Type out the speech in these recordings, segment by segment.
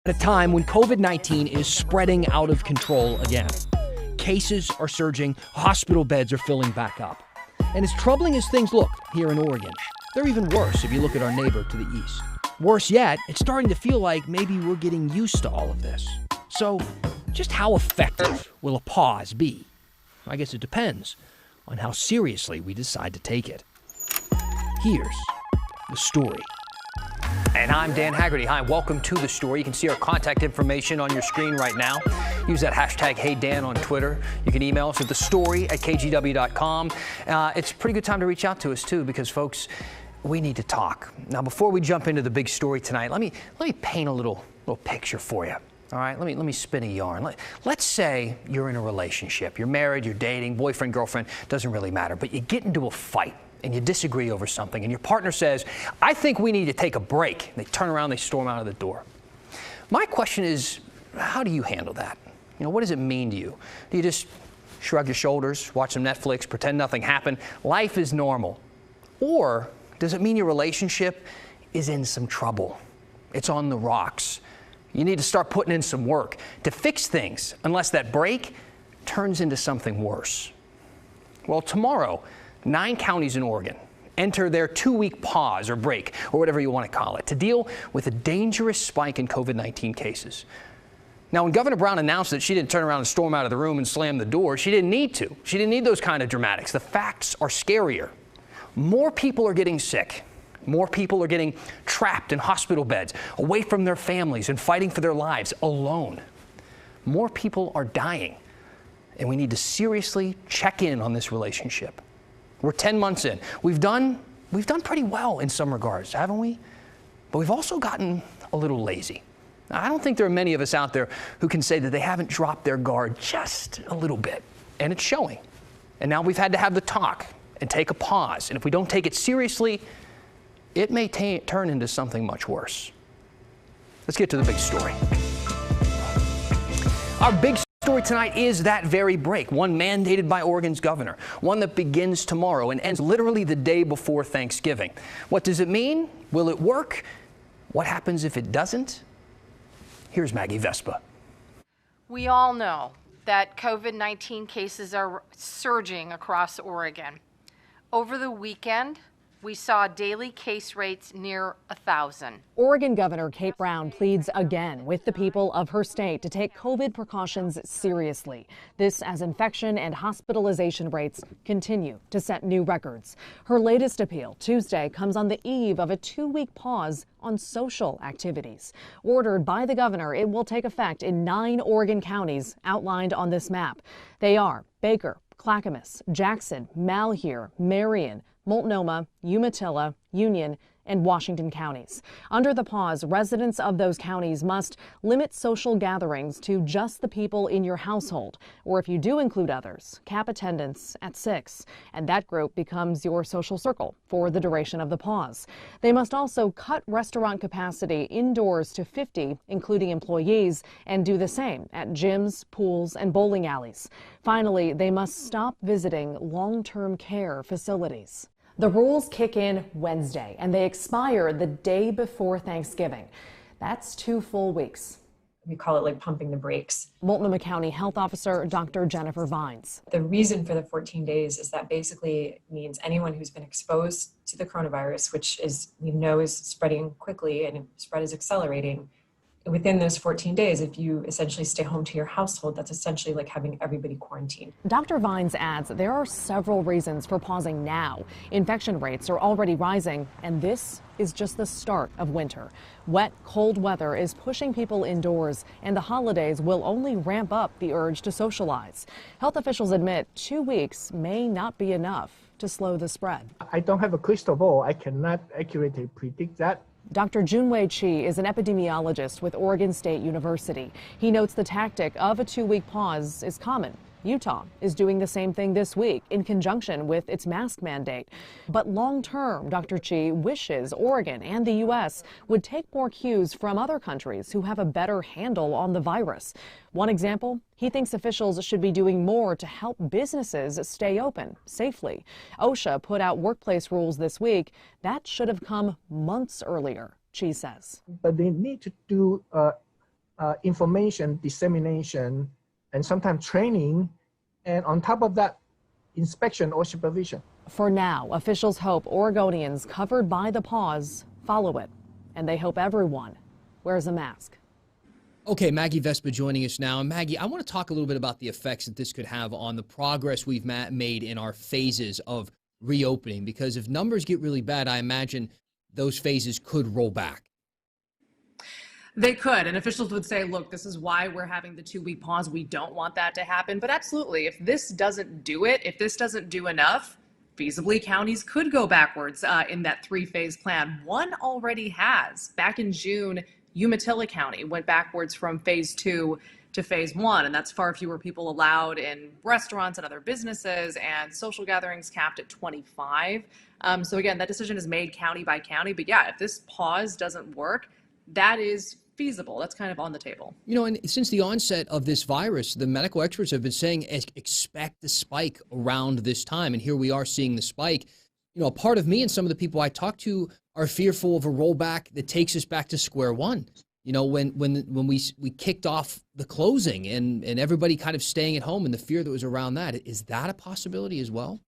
At a time when COVID-19 is spreading out of control again. Cases are surging, hospital beds are filling back up. And as troubling as things look here in Oregon, they're even worse if you look at our neighbor to the east. Worse yet, it's starting to feel like maybe we're getting used to all of this. So, just how effective will a pause be? I guess it depends on how seriously we decide to take it. Here's the story. And I'm Dan Haggerty. Hi, welcome to The Story. You can see our contact information on your screen right now. Use that hashtag HeyDan on Twitter. You can email us at thestory@kgw.com. It's a pretty good time to reach out to us, too, because, folks, we need to talk. Now, before we jump into the big story tonight, let me paint a little picture for you. All right, let me spin a yarn. Let's say you're in a relationship. You're married, you're dating, boyfriend, girlfriend, doesn't really matter. But you get into a fight and you disagree over something. And your partner says, I think we need to take a break. They turn around, they storm out of the door. My question is, how do you handle that? You know, what does it mean to you? Do you just shrug your shoulders, watch some Netflix, pretend nothing happened? Life is normal. Or does it mean your relationship is in some trouble? It's on the rocks. You need to start putting in some work to fix things, unless that break turns into something worse. Well, tomorrow, 9 counties in Oregon enter their 2-week pause or break, or whatever you want to call it, to deal with a dangerous spike in COVID-19 cases. Now, when Governor Brown announced that she didn't turn around and storm out of the room and slam the door, she didn't need to. She didn't need those kind of dramatics. The facts are scarier. More people are getting sick. More people are getting trapped in hospital beds, away from their families and fighting for their lives alone. More people are dying, and we need to seriously check in on this relationship. We're 10 months in. We've done pretty well in some regards, haven't we? But we've also gotten a little lazy. Now, I don't think there are many of us out there who can say that they haven't dropped their guard just a little bit, and it's showing. And now we've had to have the talk and take a pause. And if we don't take it seriously, it may turn into something much worse. Let's get to the big story. Our big story tonight is that very break, one mandated by Oregon's governor, one that begins tomorrow and ends literally the day before Thanksgiving. What does it mean? Will it work? What happens if it doesn't? Here's Maggie Vespa. We all know that COVID-19 cases are surging across Oregon. Over the weekend, we saw daily case rates near 1,000. Oregon Governor Kate Brown pleads again with the people of her state to take COVID precautions seriously. This as infection and hospitalization rates continue to set new records. Her latest appeal Tuesday comes on the eve of a 2-week pause on social activities. Ordered by the governor, it will take effect in 9 Oregon counties outlined on this map. They are Baker, Clackamas, Jackson, Malheur, Marion, Multnomah, Umatilla, Union, and Washington counties. Under the pause, residents of those counties must limit social gatherings to just the people in your household, or if you do include others, cap attendance at 6, and that group becomes your social circle for the duration of the pause. They must also cut restaurant capacity indoors to 50, including employees, and do the same at gyms, pools, and bowling alleys. Finally, they must stop visiting long-term care facilities. The rules kick in Wednesday, and they expire the day before Thanksgiving. That's 2 full weeks. We call it like pumping the brakes. Multnomah County Health Officer Dr. Jennifer Vines. The reason for the 14 days is that basically means anyone who's been exposed to the coronavirus, which is, we know, is spreading quickly and spread is accelerating. Within those 14 days, if you essentially stay home to your household, that's essentially like having everybody quarantined. Dr. Vines adds there are several reasons for pausing now. Infection rates are already rising, and this is just the start of winter. Wet, cold weather is pushing people indoors, and the holidays will only ramp up the urge to socialize. Health officials admit 2 weeks may not be enough to slow the spread. I don't have a crystal ball. I cannot accurately predict that. Dr. Junwei Chi is an epidemiologist with Oregon State University. He notes the tactic of a 2-week pause is common. Utah is doing the same thing this week in conjunction with its mask mandate. But long term, Dr. Chi wishes Oregon and the U.S. would take more cues from other countries who have a better handle on the virus. One example, he thinks officials should be doing more to help businesses stay open safely. OSHA put out workplace rules this week. That should have come months earlier, Chi says. But they need to do information dissemination, and sometimes training, and on top of that, inspection or supervision. For now, officials hope Oregonians covered by the pause follow it, and they hope everyone wears a mask. Okay, Maggie Vespa joining us now. And Maggie, I want to talk a little bit about the effects that this could have on the progress we've made in our phases of reopening, because if numbers get really bad, I imagine those phases could roll back. They could, and officials would say, look, this is why we're having the 2-week pause. We don't want that to happen. But absolutely, if this doesn't do it, if this doesn't do enough, feasibly counties could go backwards in that 3-phase plan. One already has. Back in June, Umatilla County went backwards from phase 2 to phase 1, and that's far fewer people allowed in restaurants and other businesses, and social gatherings capped at 25. So again, that decision is made county by county. But yeah, if this pause doesn't work, that is feasible. That's kind of on the table. You know, and since the onset of this virus, the medical experts have been saying expect the spike around this time. And here we are seeing the spike. You know, a part of me and some of the people I talk to are fearful of a rollback that takes us back to square one. You know, when we kicked off the closing and everybody kind of staying at home and the fear that was around that, is that a possibility as well?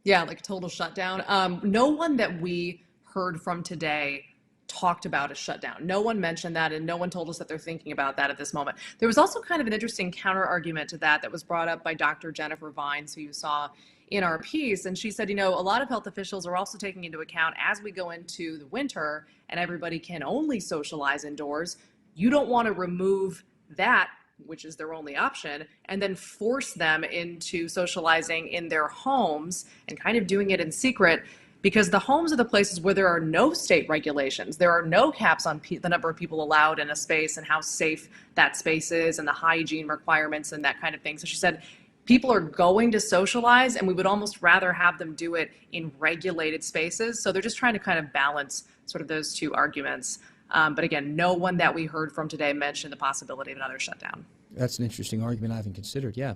Yeah, like a total shutdown. No one that we heard from today talked about a shutdown. No one mentioned that, and no one told us that they're thinking about that at this moment. There was also kind of an interesting counter argument to that was brought up by Dr. Jennifer Vines, who you saw in our piece. And she said, you know, a lot of health officials are also taking into account as we go into the winter and everybody can only socialize indoors, you don't want to remove that, which is their only option, and then force them into socializing in their homes and kind of doing it in secret, because the homes are the places where there are no state regulations. There are no caps on the number of people allowed in a space and how safe that space is and the hygiene requirements and that kind of thing. So she said, people are going to socialize, and we would almost rather have them do it in regulated spaces. So they're just trying to kind of balance sort of those two arguments. But again, no one that we heard from today mentioned the possibility of another shutdown. That's an interesting argument I haven't considered. Yeah.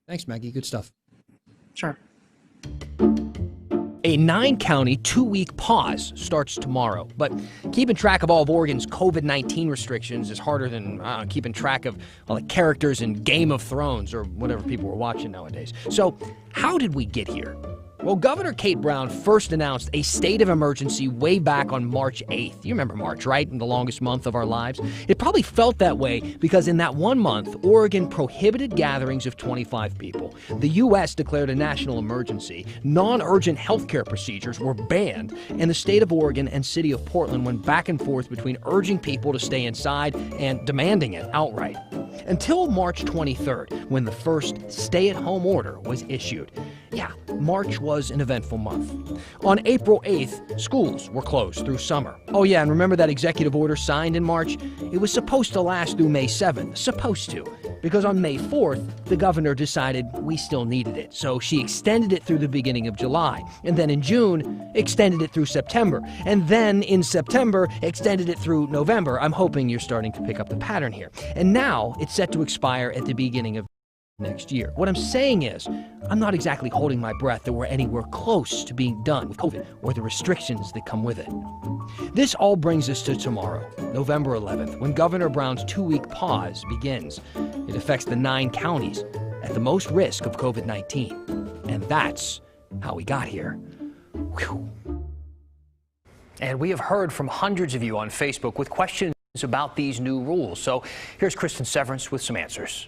Thanks, Maggie. Good stuff. Sure. A 9-county 2-week pause starts tomorrow, but keeping track of all of Oregon's COVID-19 restrictions is harder than keeping track of all the characters in Game of Thrones or whatever people are watching nowadays. So how did we get here? Well, Governor Kate Brown first announced a state of emergency way back on March 8th. You remember March, right? The longest month of our lives. It probably felt that way because in that 1 month, Oregon prohibited gatherings of 25 people. The U.S. declared a national emergency. Non-urgent healthcare procedures were banned, and the state of Oregon and city of Portland went back and forth between urging people to stay inside and demanding it outright. Until March 23rd, when the first stay-at-home order was issued. Yeah, March was an eventful month. On April 8th, schools were closed through summer. Oh yeah, and remember that executive order signed in March? It was supposed to last through May 7th. Supposed to. Because on May 4th, the governor decided we still needed it. So she extended it through the beginning of July. And then in June, extended it through September. And then in September, extended it through November. I'm hoping you're starting to pick up the pattern here. And now it's set to expire at the beginning of next year. What I'm saying is, I'm not exactly holding my breath that we're anywhere close to being done with COVID or the restrictions that come with it. This all brings us to tomorrow, November 11th, when Governor Brown's 2-week pause begins. It affects the 9 counties at the most risk of COVID-19. And that's how we got here. Whew. And we have heard from hundreds of you on Facebook with questions about these new rules. So here's Kristen Severance with some answers.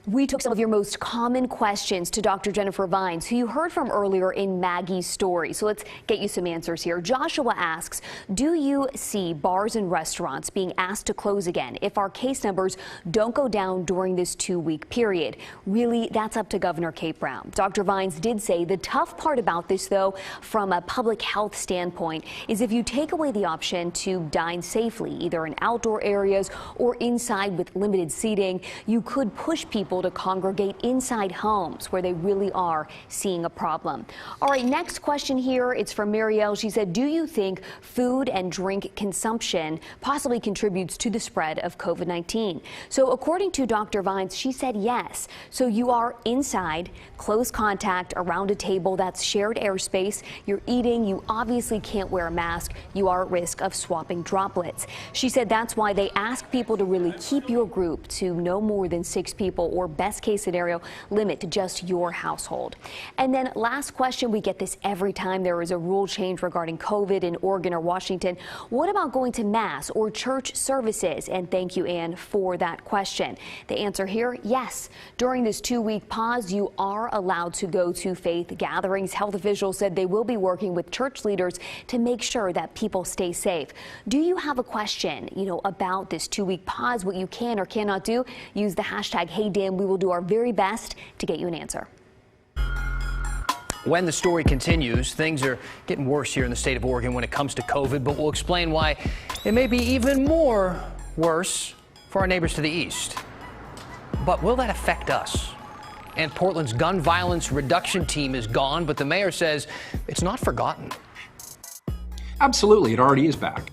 We took some of your most common questions to Dr. Jennifer Vines, who you heard from earlier in Maggie's story. So let's get you some answers here. Joshua asks, do you see bars and restaurants being asked to close again if our case numbers don't go down during this 2-week period? Really, that's up to Governor Kate Brown. Dr. Vines did say the tough part about this, though, from a public health standpoint, is if you take away the option to dine safely, either in outdoor areas or inside with limited seating, you could push people people to congregate inside homes where they really are seeing a problem. All right, next question here. It's from Marielle. She said, do you think food and drink consumption possibly contributes to the spread of COVID-19? So according to Dr. Vines, she said yes. So you are inside, close contact around a table that's shared airspace. You're eating. You obviously can't wear a mask. You are at risk of swapping droplets. She said that's why they ask people to really keep your group to no more than 6 people, or best case scenario, limit to just your household. And then last question, we get this every time there is a rule change regarding COVID in Oregon or Washington. What about going to mass or church services? And thank you, Ann, for that question. The answer here, yes. During this 2-week pause, you are allowed to go to faith gatherings. Health officials said they will be working with church leaders to make sure that people stay safe. Do you have a question, about this 2-week pause, what you can or cannot do? Use the hashtag HeyDan. We will do our very best to get you an answer. When the story continues, things are getting worse here in the state of Oregon when it comes to COVID, but we'll explain why it may be even more worse for our neighbors to the east. But will that affect us? And Portland's gun violence reduction team is gone, but the mayor says it's not forgotten. Absolutely, it already is back.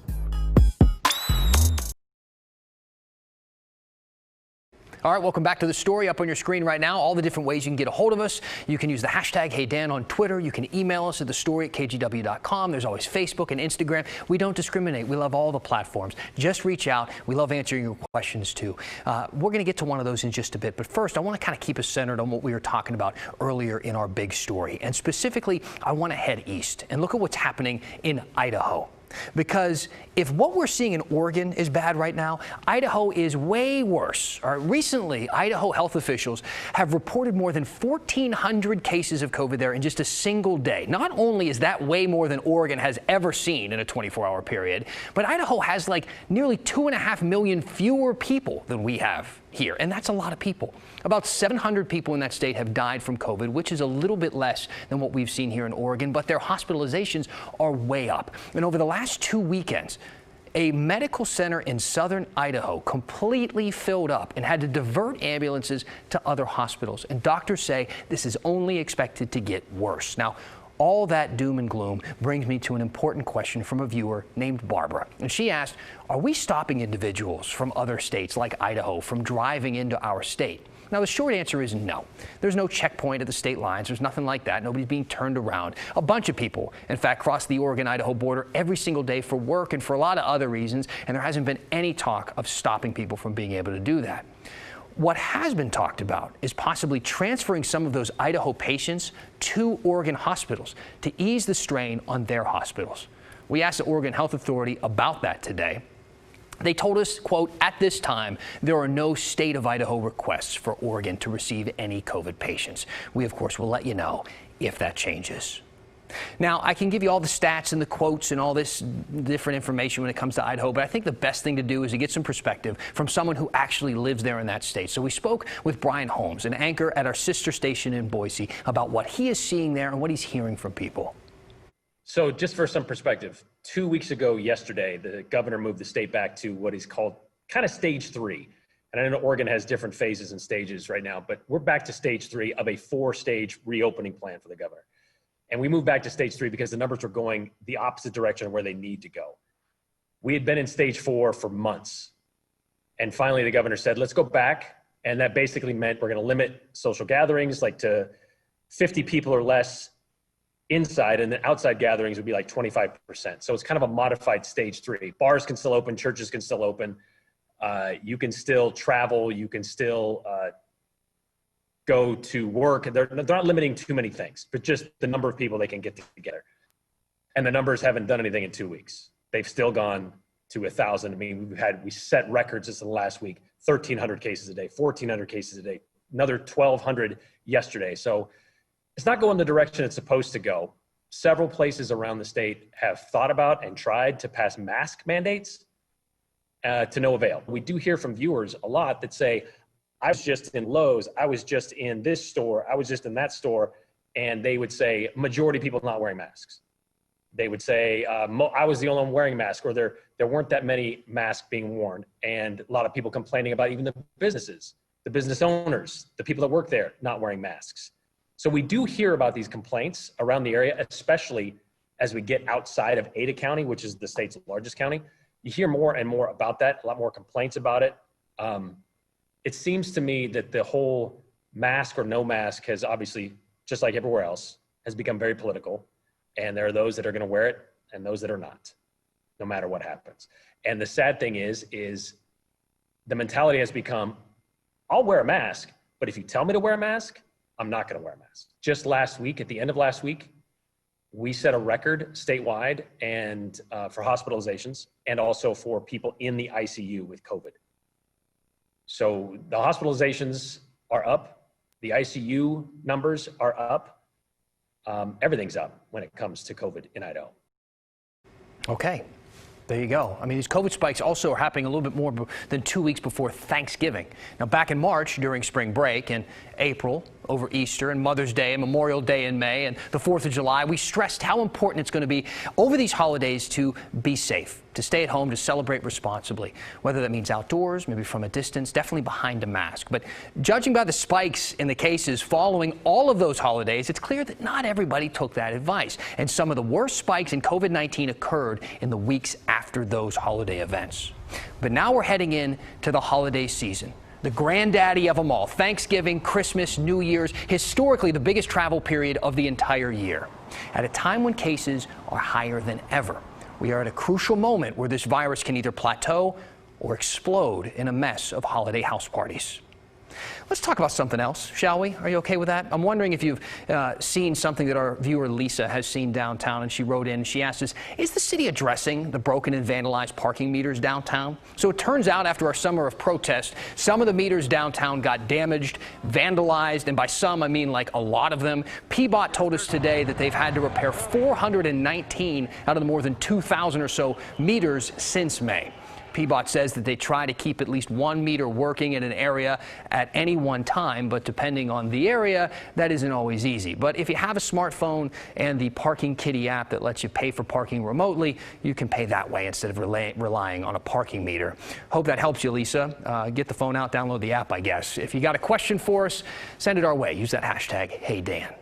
All right, welcome back to the story. Up on your screen right now, all the different ways you can get a hold of us. You can use the hashtag HeyDan on Twitter. You can email us at thestory@kgw.com. There's always Facebook and Instagram. We don't discriminate. We love all the platforms. Just reach out. We love answering your questions too. We're going to get to one of those in just a bit. But first, I want to kind of keep us centered on what we were talking about earlier in our big story. And specifically, I want to head east and look at what's happening in Idaho. Because if what we're seeing in Oregon is bad right now, Idaho is way worse. Recently, Idaho health officials have reported more than 1,400 cases of COVID there in just a single day. Not only is that way more than Oregon has ever seen in a 24-hour period, but Idaho has like nearly 2.5 million fewer people than we have here, and that's a lot of people. About 700 people in that state have died from COVID, which is a little bit less than what we've seen here in Oregon, but their hospitalizations are way up. And over the last 2 weekends, a medical center in southern Idaho completely filled up and had to divert ambulances to other hospitals. And doctors say this is only expected to get worse. Now, all that doom and gloom brings me to an important question from a viewer named Barbara. And she asked, are we stopping individuals from other states like Idaho from driving into our state? Now, the short answer is no. There's no checkpoint at the state lines. There's nothing like that. Nobody's being turned around. A bunch of people, in fact, cross the Oregon-Idaho border every single day for work and for a lot of other reasons, and there hasn't been any talk of stopping people from being able to do that. What has been talked about is possibly transferring some of those Idaho patients to Oregon hospitals to ease the strain on their hospitals. We asked the Oregon Health Authority about that today. They told us, quote, at this time, there are no state of Idaho requests for Oregon to receive any COVID patients. We, of course, will let you know if that changes. Now, I can give you all the stats and the quotes and all this different information when it comes to Idaho, but I think the best thing to do is to get some perspective from someone who actually lives there in that state. So we spoke with Brian Holmes, an anchor at our sister station in Boise, about what he is seeing there and what he's hearing from people. So just for some perspective, 2 weeks ago yesterday, the governor moved the state back to what he's called kind of stage 3. And I know Oregon has different phases and stages right now, but we're back to stage 3 of a 4-stage reopening plan for the governor. And we moved back to stage 3 because the numbers were going the opposite direction of where they need to go. We had been in stage 4 for months. And finally, the governor said, let's go back. And that basically meant we're going to limit social gatherings like to 50 people or less inside, and the outside gatherings would be like 25%. So it's kind of a modified stage 3. Bars can still open, churches can still open. You can still travel, you can still go to work. They're not limiting too many things, but just the number of people they can get together. And the numbers haven't done anything in 2 weeks. They've still gone to 1,000. I mean, we set records just in the last week, 1,300 cases a day, 1,400 cases a day, another 1,200 yesterday. So it's not going the direction it's supposed to go. Several places around the state have thought about and tried to pass mask mandates to no avail. We do hear from viewers a lot that say, I was just in Lowe's, I was just in this store, I was just in that store, and they would say, majority of people not wearing masks. They would say, I was the only one wearing a mask, or there weren't that many masks being worn, and a lot of people complaining about even the businesses the business owners, the people that work there not wearing masks. So we do hear about these complaints around the area, especially as we get outside of Ada County, which is the state's largest county. You hear more and more about that, a lot more complaints about it. It seems to me that the whole mask or no mask has obviously, just like everywhere else, has become very political. And there are those that are going to wear it and those that are not, no matter what happens. And the sad thing is the mentality has become, I'll wear a mask, but if you tell me to wear a mask, I'm not going to wear a mask. Just last week, at the end of last week, we set a record statewide and for hospitalizations and also for people in the ICU with COVID. So the hospitalizations are up, the ICU numbers are up, everything's up when it comes to COVID in Idaho. Okay. There you go. I mean, these COVID spikes also are happening a little bit more than 2 weeks before Thanksgiving. Now, back in March during spring break and April over Easter and Mother's Day and Memorial Day in May and the 4th of July, we stressed how important it's going to be over these holidays to be safe, to stay at home, to celebrate responsibly, whether that means outdoors, maybe from a distance, definitely behind a mask. But judging by the spikes in the cases following all of those holidays, it's clear that not everybody took that advice. And some of the worst spikes in COVID-19 occurred in the weeks after those holiday events. But now we're heading into the holiday season, the granddaddy of them all. Thanksgiving, Christmas, New Year's, historically the biggest travel period of the entire year. At a time when cases are higher than ever, we are at a crucial moment where this virus can either plateau or explode in a mess of holiday house parties. Let's talk about something else, shall we? Are you okay with that? I'm wondering if you've seen something that our viewer Lisa has seen downtown, and she wrote in, she asked us, is the city addressing the broken and vandalized parking meters downtown? So it turns out after our summer of protest, some of the meters downtown got damaged, vandalized, and by some I mean like a lot of them. PBOT told us today that they've had to repair 419 out of the more than 2,000 or so meters since May. PBOT says that they try to keep at least 1 meter working in an area at any one time, but depending on the area, that isn't always easy. But if you have a smartphone and the Parking Kitty app that lets you pay for parking remotely, you can pay that way instead of relying on a parking meter. Hope that helps you, Lisa. Get the phone out, download the app, I guess. If you got a question for us, send it our way. Use that hashtag #HeyDan.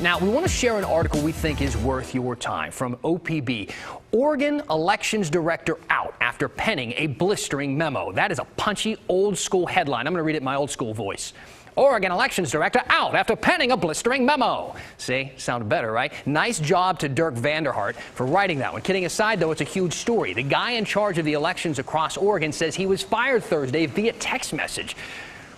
Now, we want to share an article we think is worth your time from OPB. Oregon elections director out after penning a blistering memo. That is a punchy, old-school headline. I'm going to read it in my old-school voice. Oregon elections director out after penning a blistering memo. See, sounded better, right? Nice job to Dirk Vanderhart for writing that one. Kidding aside, though, it's a huge story. The guy in charge of the elections across Oregon says he was fired Thursday via text message.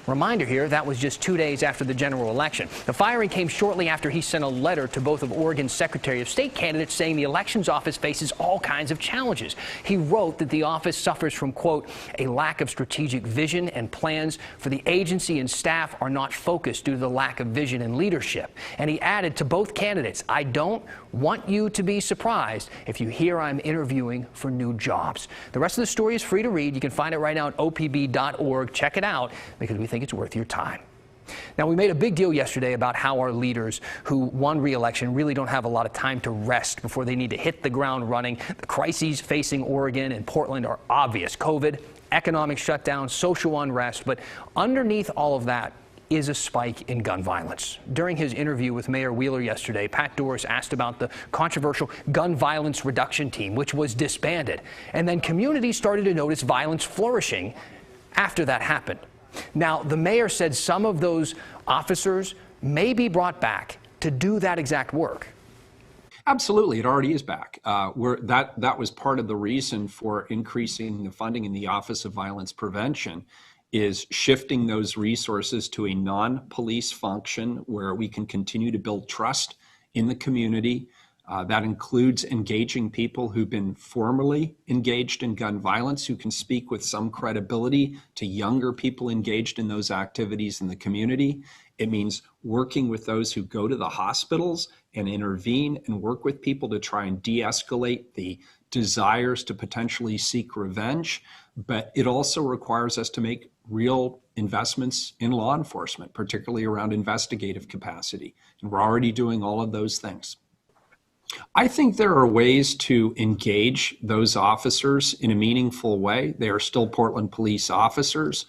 Reminder here, that was just 2 days after the general election. The firing came shortly after he sent a letter to both of Oregon's Secretary of State candidates saying the elections office faces all kinds of challenges. He wrote that the office suffers from, quote, a lack of strategic vision and plans for the agency and staff are not focused due to the lack of vision and leadership. And he added to both candidates, I don't want you to be surprised if you hear I'm interviewing for new jobs. The rest of the story is free to read. You can find it right now at opb.org. Check it out because we think it's worth your time. Now, we made a big deal yesterday about how our leaders who won re-election really don't have a lot of time to rest before they need to hit the ground running. The crises facing Oregon and Portland are obvious. COVID, economic shutdown, social unrest, but underneath all of that is a spike in gun violence. During his interview with Mayor Wheeler yesterday, Pat Doris asked about the controversial gun violence reduction team, which was disbanded. And then communities started to notice violence flourishing after that happened. Now, the mayor said some of those officers may be brought back to do that exact work. Absolutely, it already is back. That was part of the reason for increasing the funding in the Office of Violence Prevention, is shifting those resources to a non-police function where we can continue to build trust in the community. That includes engaging people who've been formerly engaged in gun violence, who can speak with some credibility to younger people engaged in those activities in the community. It means working with those who go to the hospitals and intervene and work with people to try and de-escalate the desires to potentially seek revenge. But it also requires us to make real investments in law enforcement, particularly around investigative capacity. And we're already doing all of those things. I think there are ways to engage those officers in a meaningful way. They are still Portland police officers.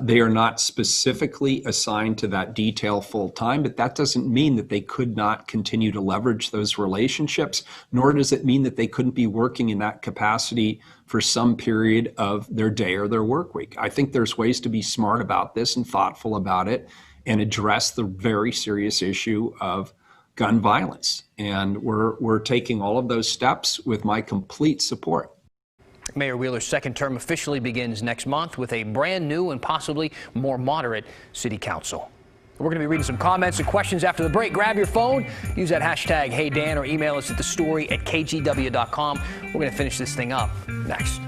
They are not specifically assigned to that detail full time, but that doesn't mean that they could not continue to leverage those relationships, nor does it mean that they couldn't be working in that capacity for some period of their day or their work week. I think there's ways to be smart about this and thoughtful about it and address the very serious issue of gun violence. And we're taking all of those steps with my complete support. Mayor Wheeler's second term officially begins next month with a brand new and possibly more moderate city council. We're going to be reading some comments and questions after the break. Grab your phone, use that hashtag HeyDan, or email us at thestory@kgw.com. We're going to finish this thing up next.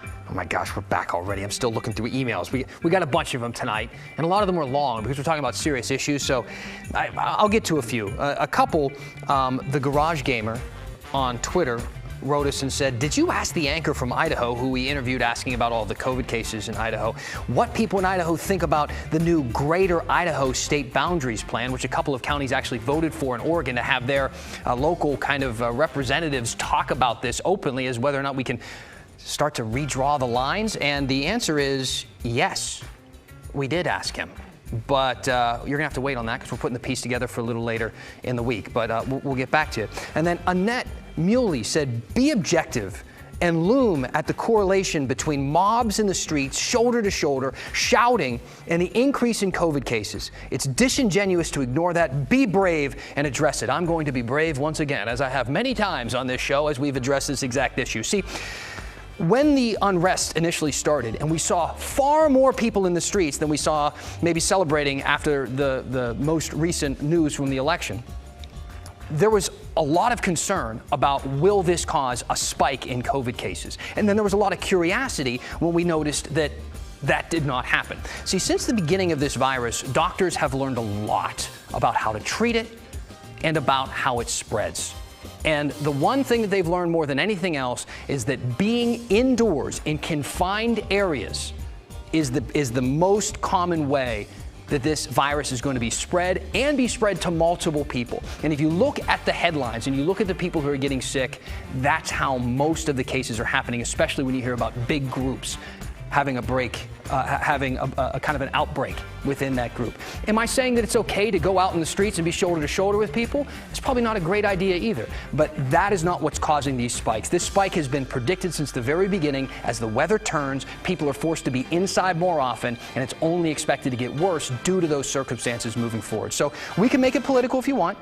Oh my gosh, we're back already. I'm still looking through emails. We got a bunch of them tonight, and a lot of them are long because we're talking about serious issues. So I'll get to a few. A couple, the Garage Gamer on Twitter wrote us and said, did you ask the anchor from Idaho, who we interviewed asking about all the COVID cases in Idaho, what people in Idaho think about the new Greater Idaho State Boundaries Plan, which a couple of counties actually voted for in Oregon to have their local kind of representatives talk about this openly as whether or not we can start to redraw the lines? And the answer is yes, we did ask him. But you're going to have to wait on that because we're putting the piece together for a little later in the week. But we'll get back to it. And then Annette Muley said, be objective and loom at the correlation between mobs in the streets, shoulder to shoulder, shouting, and the increase in COVID cases. It's disingenuous to ignore that. Be brave and address it. I'm going to be brave once again, as I have many times on this show as we've addressed this exact issue. See, when the unrest initially started and we saw far more people in the streets than we saw maybe celebrating after the most recent news from the election, there was a lot of concern about, will this cause a spike in COVID cases? And then there was a lot of curiosity when we noticed that that did not happen. See, since the beginning of this virus, doctors have learned a lot about how to treat it and about how it spreads. And the one thing that they've learned more than anything else is that being indoors in confined areas is the most common way that this virus is going to be spread and be spread to multiple people. And if you look at the headlines and you look at the people who are getting sick, that's how most of the cases are happening, especially when you hear about big groups having a kind of an outbreak within that group. Am I saying that it's okay to go out in the streets and be shoulder to shoulder with people? It's probably not a great idea either, but that is not what's causing these spikes. This spike has been predicted since the very beginning. As the weather turns, people are forced to be inside more often, and it's only expected to get worse due to those circumstances moving forward. So we can make it political if you want,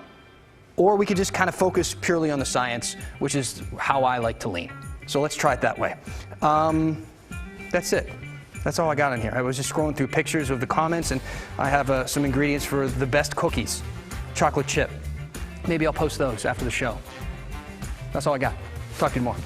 or we could just kind of focus purely on the science, which is how I like to lean. So let's try it that way. That's it. That's all I got in here. I was just scrolling through pictures of the comments, and I have some ingredients for the best cookies. Chocolate chip. Maybe I'll post those after the show. That's all I got. Talk to you tomorrow.